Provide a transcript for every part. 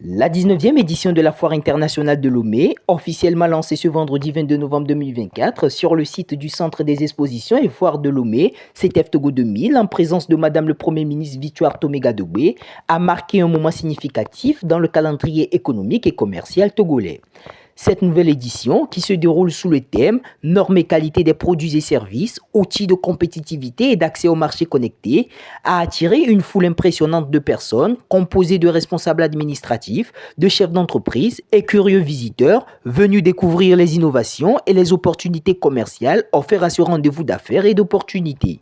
La 19e édition de la Foire internationale de Lomé, officiellement lancée ce vendredi 22 novembre 2024 sur le site du Centre des expositions et foires de Lomé, CTF Togo 2000, en présence de Madame le Premier ministre Victoire Toméga-Dogbe, a marqué un moment significatif dans le calendrier économique et commercial togolais. Cette nouvelle édition, qui se déroule sous le thème « Normes et qualité des produits et services, outils de compétitivité et d'accès au marché connecté », a attiré une foule impressionnante de personnes, composée de responsables administratifs, de chefs d'entreprise et curieux visiteurs venus découvrir les innovations et les opportunités commerciales offertes à ce rendez-vous d'affaires et d'opportunités.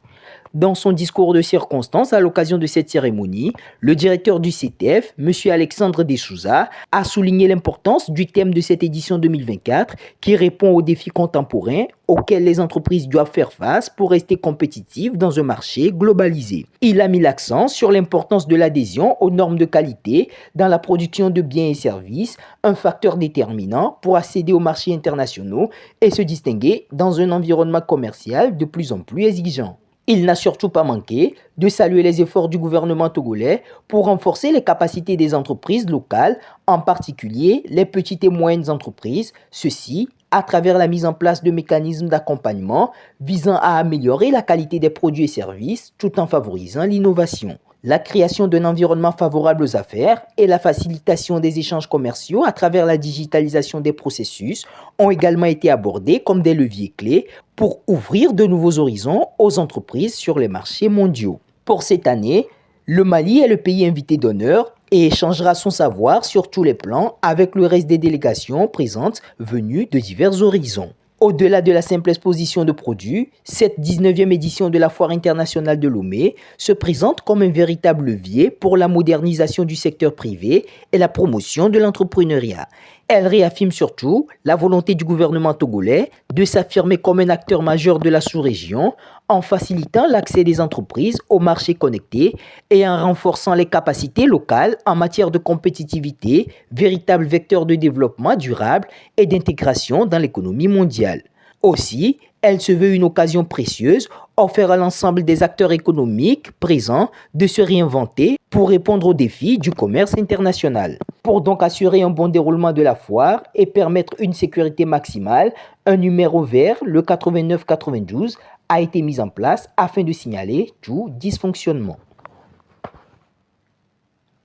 Dans son discours de circonstance à l'occasion de cette cérémonie, le directeur du CTF, M. Alexandre Desouza, a souligné l'importance du thème de cette édition 2024 qui répond aux défis contemporains auxquels les entreprises doivent faire face pour rester compétitives dans un marché globalisé. Il a mis l'accent sur l'importance de l'adhésion aux normes de qualité dans la production de biens et services, un facteur déterminant pour accéder aux marchés internationaux et se distinguer dans un environnement commercial de plus en plus exigeant. Il n'a surtout pas manqué de saluer les efforts du gouvernement togolais pour renforcer les capacités des entreprises locales, en particulier les petites et moyennes entreprises, ceci à travers la mise en place de mécanismes d'accompagnement visant à améliorer la qualité des produits et services tout en favorisant l'innovation. La création d'un environnement favorable aux affaires et la facilitation des échanges commerciaux à travers la digitalisation des processus ont également été abordés comme des leviers clés pour ouvrir de nouveaux horizons aux entreprises sur les marchés mondiaux. Pour cette année, le Mali est le pays invité d'honneur et échangera son savoir sur tous les plans avec le reste des délégations présentes venues de divers horizons. Au-delà de la simple exposition de produits, cette 19e édition de la Foire internationale de Lomé se présente comme un véritable levier pour la modernisation du secteur privé et la promotion de l'entrepreneuriat. Elle réaffirme surtout la volonté du gouvernement togolais de s'affirmer comme un acteur majeur de la sous-région en facilitant l'accès des entreprises au marché connecté et en renforçant les capacités locales en matière de compétitivité, véritable vecteur de développement durable et d'intégration dans l'économie mondiale. Aussi, elle se veut une occasion précieuse offerte à l'ensemble des acteurs économiques présents de se réinventer pour répondre aux défis du commerce international. Pour donc assurer un bon déroulement de la foire et permettre une sécurité maximale, un numéro vert, le 8992, a été mis en place afin de signaler tout dysfonctionnement.